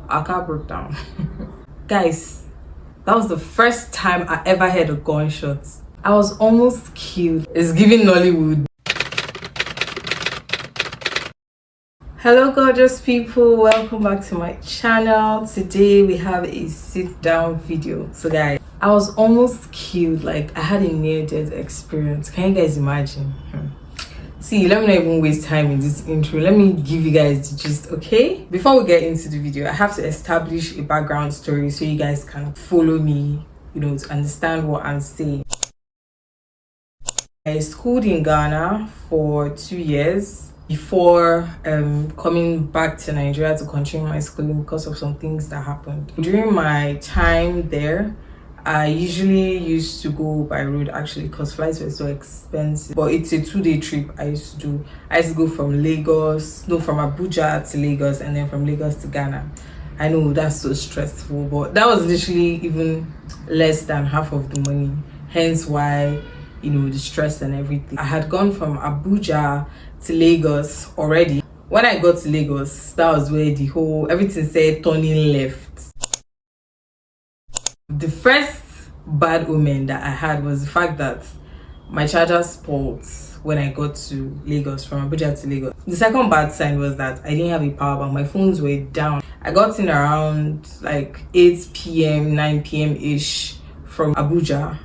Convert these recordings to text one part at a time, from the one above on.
Our car broke down. Guys, that was the first time I ever heard a gunshot. I was almost killed. It's giving Nollywood. Hello gorgeous people, welcome back to my channel. Today we have a sit down video. So guys, I was almost killed. Like I had a near-death experience. Can you guys imagine? See, let me not even waste time in this intro. Let me give you guys the gist, okay? Before we get into the video, I have to establish a background story so you guys can follow me, to understand what I'm saying. I schooled in Ghana for 2 years before coming back to Nigeria to continue my schooling because of some things that happened. During my time there, I usually used to go by road actually because flights were so expensive. But it's a 2-day trip I used to do. I used to go from Abuja to Lagos and then from Lagos to Ghana. I know that's so stressful, but that was literally even less than half of the money. Hence why, the stress and everything. I had gone from Abuja to Lagos already. When I got to Lagos, that was where everything said turning left. The first bad omen that I had was the fact that my charger spoiled when I got to Lagos, from Abuja to Lagos. The second bad sign was that I didn't have a power bank. My phones were down. I got in around like 8 p.m, 9 p.m. ish from Abuja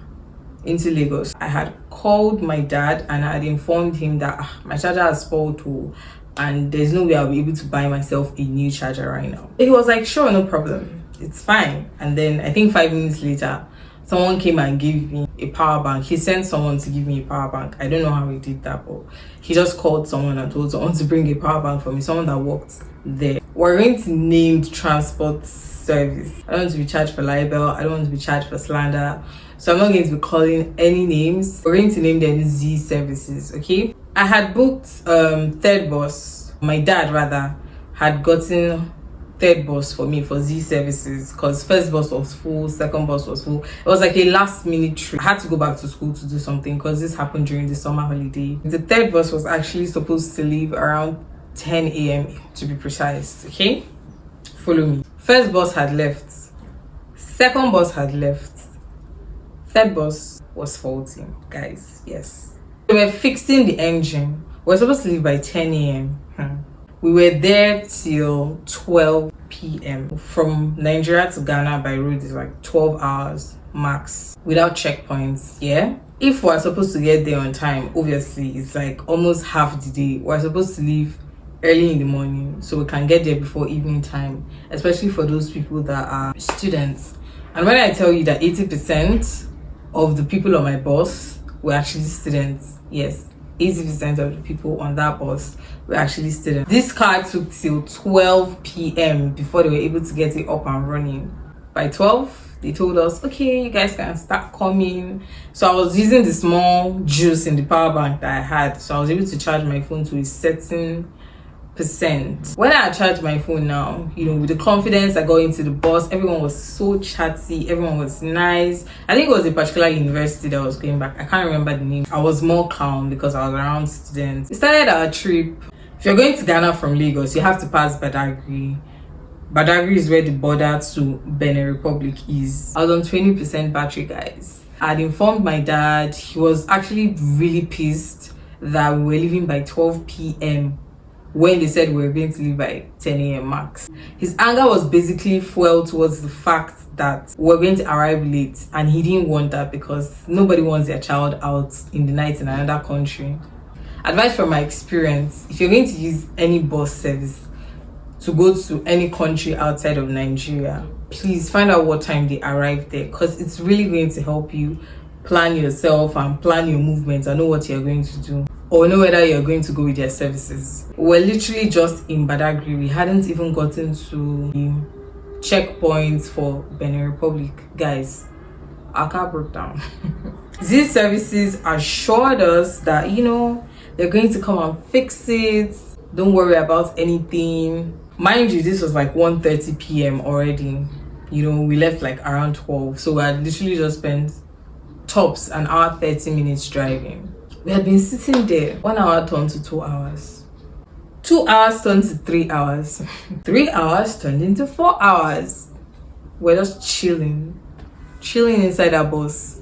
into Lagos. I had called my dad and I had informed him that my charger has spoiled too, and there's no way I'll be able to buy myself a new charger right now. He was like, sure, no problem, it's fine. And then I think 5 minutes later, someone came and gave me a power bank. He sent someone to give me a power bank. I don't know how he did that, but he just called someone and told someone to bring a power bank for me, someone that worked there. We're going to name transport service. I don't want to be charged for libel. I don't want to be charged for slander. So I'm not going to be calling any names. We're going to name them Z services, okay? I had booked third bus. My dad rather had gotten third bus for me for Z services because first bus was full, second bus was full. It was like a last minute trip. I had to go back to school to do something because this happened during the summer holiday. The third bus was actually supposed to leave around 10 a.m. to be precise, okay? Follow me. First bus had left. Second bus had left. Third bus was faulty, guys. Yes. We were fixing the engine. We were supposed to leave by 10 a.m. We were there till 12 p.m. From Nigeria to Ghana by road is like 12 hours max without checkpoints, yeah? If we're supposed to get there on time, obviously it's like almost half the day. We're supposed to leave early in the morning so we can get there before evening time, especially for those people that are students. And when I tell you that 80% of the people on my bus were actually students, yes, 80% of the people on that bus were actually students. This car took till 12 p.m. before they were able to get it up and running. By 12, they told us, okay, you guys can start coming. So I was using the small juice in the power bank that I had. So I was able to charge my phone to a certain percent. When I charged my phone now, with the confidence I got into the bus, everyone was so chatty, everyone was nice. I think it was a particular university that I was going back. I can't remember the name. I was more calm because I was around students. We started our trip. If you're going to Ghana from Lagos, you have to pass Badagry. Badagry is where the border to Benin Republic is. I was on 20% battery, guys. I had informed my dad. He was actually really pissed that we were leaving by 12 p.m. when they said we were going to leave by 10 a.m. max. His anger was basically fueled towards the fact that we were going to arrive late, and he didn't want that because nobody wants their child out in the night in another country. Advice from my experience: if you're going to use any bus service to go to any country outside of Nigeria, please find out what time they arrive there, because it's really going to help you plan yourself and plan your movements and know what you're going to do, or know whether you're going to go with their services. We're literally just in Badagry. We hadn't even gotten to the checkpoints for Benin Republic. Guys, our car broke down. These services assured us that, they're going to come and fix it. Don't worry about anything. Mind you, this was like 1:30 p.m. already. We left like around 12. So we had literally just spent tops an hour 30 minutes driving. We had been sitting there. 1 hour turned to 2 hours. 2 hours turned to 3 hours. 3 hours turned into 4 hours. We're just chilling inside our bus.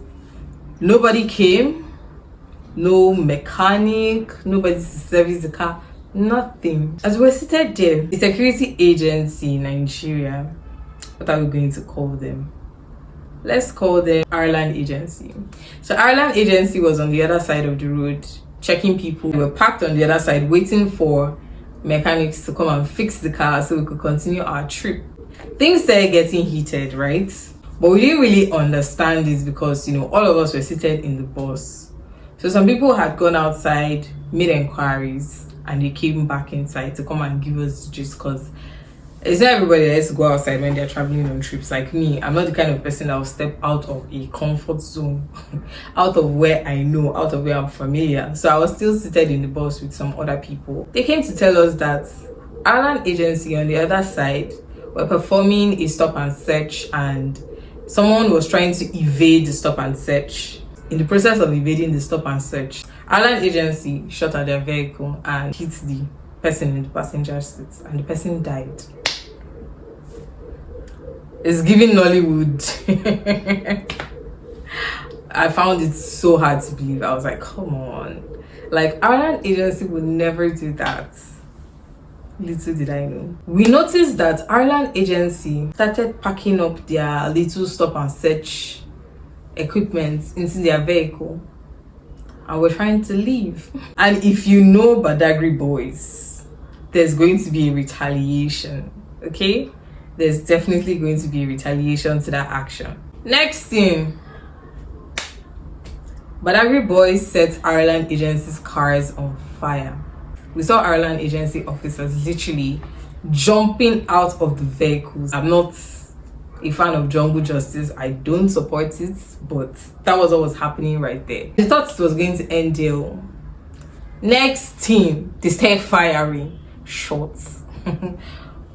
Nobody came, no mechanic, nobody to service the car, nothing. As we're seated there, the security agency in Nigeria, what are we going to call them? Let's call them Ireland Agency. So Ireland Agency was on the other side of the road, checking people. We were parked on the other side, waiting for mechanics to come and fix the car so we could continue our trip. Things started getting heated, right? But we didn't really understand this because, all of us were seated in the bus. So some people had gone outside, made inquiries, and they came back inside to come and give us just because it's not everybody that has to go outside when they're traveling on trips. Like me, I'm not the kind of person that will step out of a comfort zone, out of where I know, out of where I'm familiar. So I was still seated in the bus with some other people. They came to tell us that Ireland Agency on the other side were performing a stop and search, and someone was trying to evade the stop and search. In the process of evading the stop and search, Ireland Agency shot at their vehicle and hit the person in the passenger seat, and the person died. It's giving Nollywood. I found it so hard to believe. I was like, come on. Like, Ireland Agency would never do that. Little did I know. We noticed that Ireland Agency started packing up their little stop and search equipment into their vehicle, and we're trying to leave. And if you know Badagry boys, there's going to be a retaliation, okay? There's definitely going to be a retaliation to that action. Next thing, Badagry boys set Ireland Agency's cars on fire. We saw Ireland Agency officers literally jumping out of the vehicles. I'm not a fan of jungle justice. I don't support it, but that was what was happening right there. They thought it was going to end there. Next thing, they started firing shots.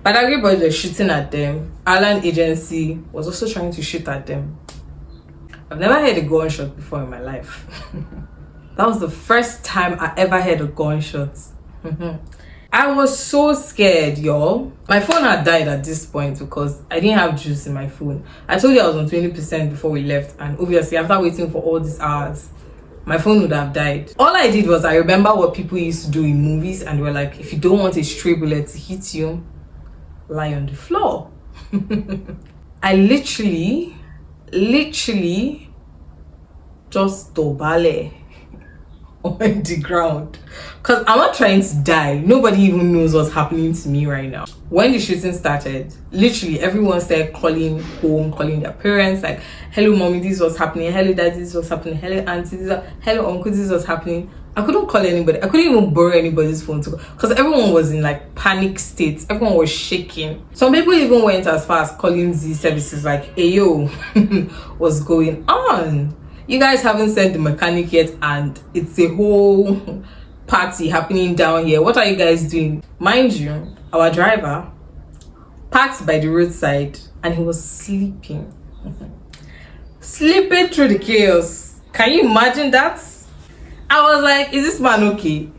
Badagry boys were shooting at them. Ireland Agency was also trying to shoot at them. I've never heard a gunshot before in my life. That was the first time I ever heard a gunshot. I was so scared, y'all. My phone had died at this point because I didn't have juice in my phone. I told you I was on 20% before we left, and obviously after waiting for all these hours, my phone would have died. All I did was I remember what people used to do in movies, and they were like, if you don't want a stray bullet to hit you, lie on the floor. I literally just dobale on the ground because I'm not trying to die. Nobody even knows what's happening to me right now. When the shooting started, literally everyone started calling home, calling their parents, like, hello mommy, this was happening, hello daddy, this was happening, hello auntie, hello uncle, this was happening. I couldn't call anybody. I couldn't even borrow anybody's phone because everyone was in like panic states. Everyone was shaking. Some people even went as far as calling these services like, hey yo, what's going on? You guys haven't sent the mechanic yet, and it's a whole party happening down here. What are you guys doing? Mind you, our driver parked by the roadside and he was sleeping. Sleeping through the chaos. Can you imagine that? I was like, is this man okay?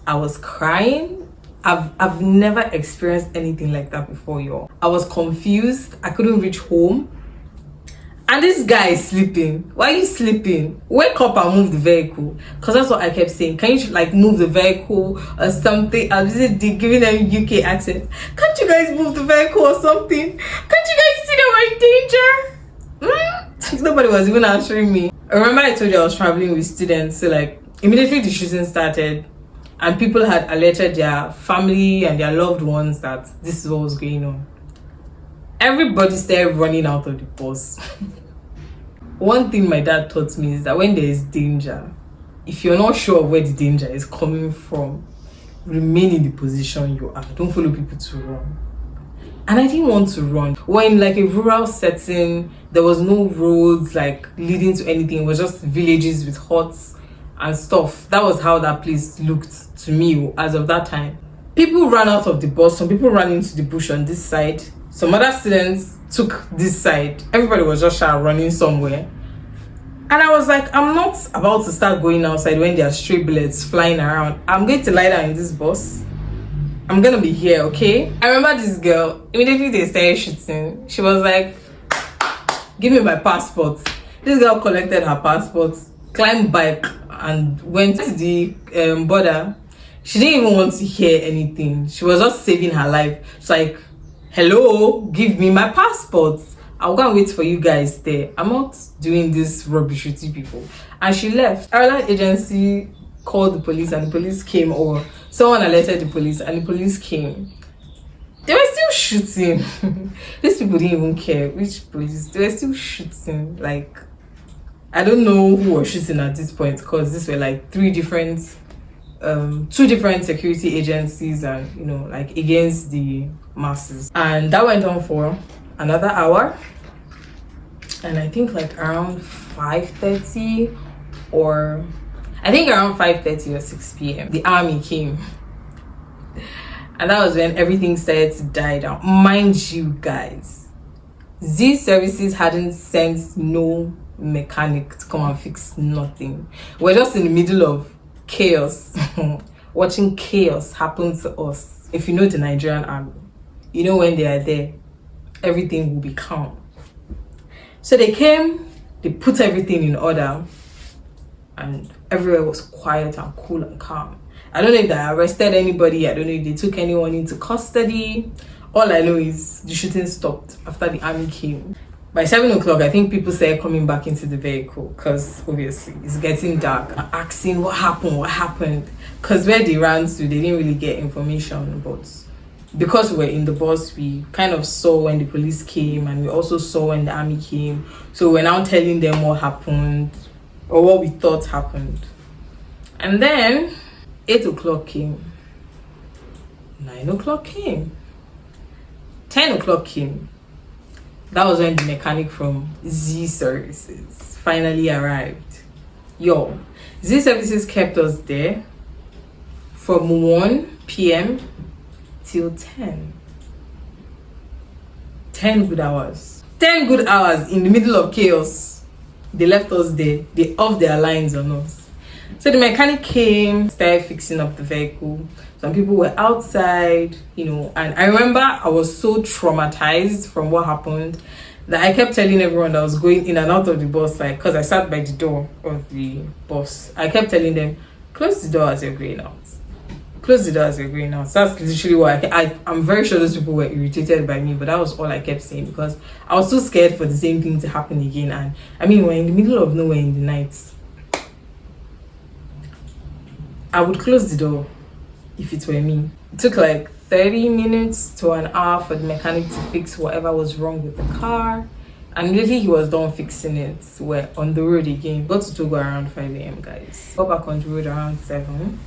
I was crying. I've never experienced anything like that before, y'all. I was confused. I couldn't reach home. And this guy is sleeping. Why are you sleeping? Wake up and move the vehicle. Because that's what I kept saying. Can you like move the vehicle or something? I was giving them UK accent. Can't you guys move the vehicle or something? Can't you guys see that we're in danger? Nobody was even answering me. I remember I told you I was traveling with students. So like immediately the shooting started and people had alerted their family and their loved ones that this is what was going on. Everybody started running out of the bus. One thing my dad taught me is that when there is danger, if you're not sure of where the danger is coming from, remain in the position you are. Don't follow people to run. And I didn't want to run. We're in like a rural setting. There was no roads like leading to anything. It was just villages with huts and stuff. That was how that place looked to me as of that time. People ran out of the bus. Some people ran into the bush on this side. Some other students took this side. Everybody was just running somewhere. And I was like, I'm not about to start going outside when there are stray bullets flying around. I'm going to lie down in this bus. I'm gonna be here, okay? I remember this girl, immediately they started shooting. She was like, give me my passport. This girl collected her passport, climbed bike, and went to the border. She didn't even want to hear anything. She was just saving her life. She's like, hello, give me my passport. I'll go and wait for you guys there. I'm not doing this rubbish with you people. And she left. Airline agency called the police, and the police came, or someone alerted the police, and the police came. They were still shooting. These people didn't even care which police. They were still shooting. Like, I don't know who was shooting at this point, because these were like two different security agencies, and you know, like against the masses. And that went on for another hour, and I think like around 5:30, or I think around 5:30 or 6 p.m. the army came, and that was when everything started to die down. Mind you guys, these services hadn't sent no mechanic to come and fix nothing. We're just in the middle of chaos watching chaos happen to us. If you know the Nigerian army, you know when they are there, everything will be calm. So they came, they put everything in order, and everywhere was quiet and cool and calm. I don't know if they arrested anybody. I don't know if they took anyone into custody. All I know is the shooting stopped after the army came. By 7 o'clock, I think people started coming back into the vehicle, because obviously it's getting dark, asking what happened, because where they ran to, they didn't really get information. But because we were in the bus, we kind of saw when the police came, and we also saw when the army came. So we're now telling them what happened, or what we thought happened. And then 8 o'clock came, 9 o'clock came, 10 o'clock came. That was when the mechanic from Z Services finally arrived. Yo, Z Services kept us there from 1 p.m. till 10. 10 good hours. 10 good hours in the middle of chaos. They left us there. They off their lines on us. So the mechanic came, started fixing up the vehicle. Some people were outside, you know, and I remember I was so traumatized from what happened that I kept telling everyone that was going in and out of the bus, like, because I sat by the door of the bus. I kept telling them, close the door as you're going out. Close the door as you're going out. So that's literally why I'm very sure those people were irritated by me, but that was all I kept saying, because I was so scared for the same thing to happen again. And I mean, we're in the middle of nowhere in the night. I would close the door if it were me. It took like 30 minutes to an hour for the mechanic to fix whatever was wrong with the car. And immediately he was done fixing it, we're on the road again. Got to Togo around 5 a.m. guys. Got back on the road around 7.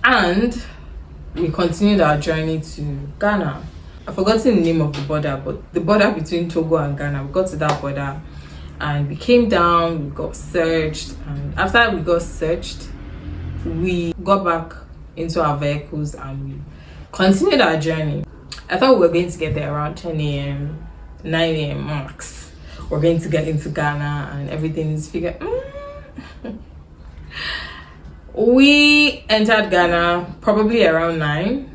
And we continued our journey to Ghana. I've forgotten the name of the border, but the border between Togo and Ghana. We got to that border and we came down, we got searched. And after we got searched, we got back into our vehicles and we continued our journey. I thought we were going to get there around 10 a.m, 9 a.m. max. We're going to get into Ghana and everything is figured. We entered Ghana probably around 9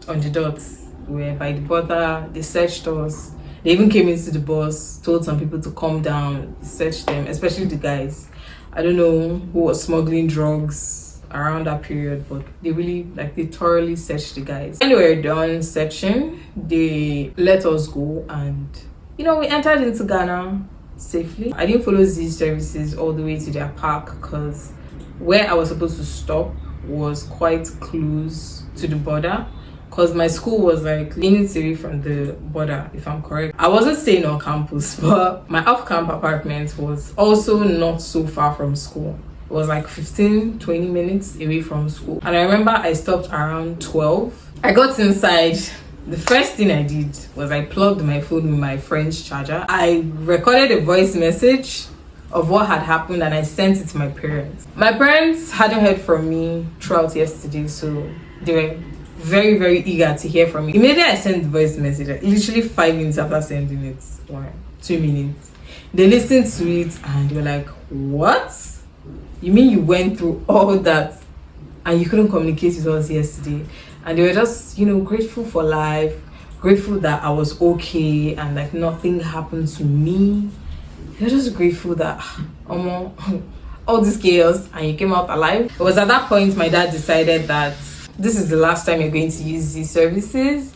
on the dot. We were by the border, they searched us. They even came into the bus, told some people to calm down, searched them, especially the guys. I don't know who was smuggling drugs around that period, but they thoroughly searched the guys. When we were done searching, they let us go, and you know, we entered into Ghana safely. I didn't follow these services all the way to their park, because where I was supposed to stop was quite close to the border, because my school was like minutes away from the border, if I'm correct. I wasn't staying on campus, but my off-camp apartment was also not so far from school. It was like 15-20 minutes away from school. And I remember I stopped around 12. I got inside. The first thing I did was I plugged my phone with my friend's charger. I recorded a voice message of what had happened and I sent it to my parents. My parents hadn't heard from me throughout yesterday, so they were very, very eager to hear from me. Immediately I sent the voice message, literally 5 minutes after sending it, or 2 minutes. They listened to it and they were like, what? You mean you went through all that and you couldn't communicate with us yesterday? and they were just, you know, grateful for life, grateful that I was okay and like nothing happened to me. They're just grateful that all this chaos and you came out alive. It was at that point my dad decided that this is the last time you're going to use these services.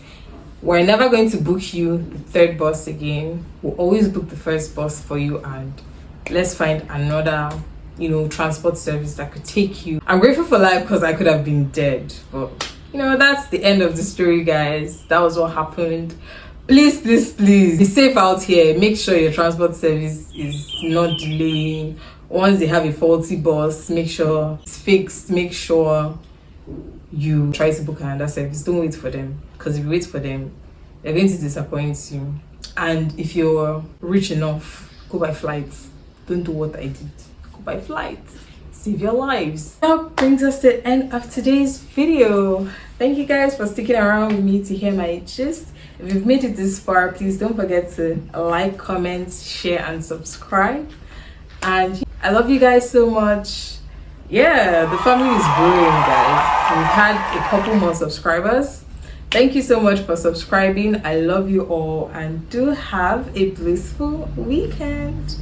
We're never going to book you the third bus again. We'll always book the first bus for you, and let's find another, you know, transport service that could take you. I'm grateful for life because I could have been dead, but you know, that's the end of the story, guys. That was what happened. Please, please, please be safe out here. Make sure your transport service is not delaying. Once they have a faulty bus, make sure it's fixed. Make sure you try to book another service. Don't wait for them, because if you wait for them, they're going to disappoint you. And if you're rich enough, go by flights. Don't do what I did. Go by flights. Save your lives. That brings us to the end of today's video. Thank you guys for sticking around with me to hear my gist. If you've made it this far, please don't forget to like, comment, share, and subscribe. And I love you guys so much. Yeah, the family is growing, guys. We've had a couple more subscribers. Thank you so much for subscribing. I love you all, and do have a blissful weekend.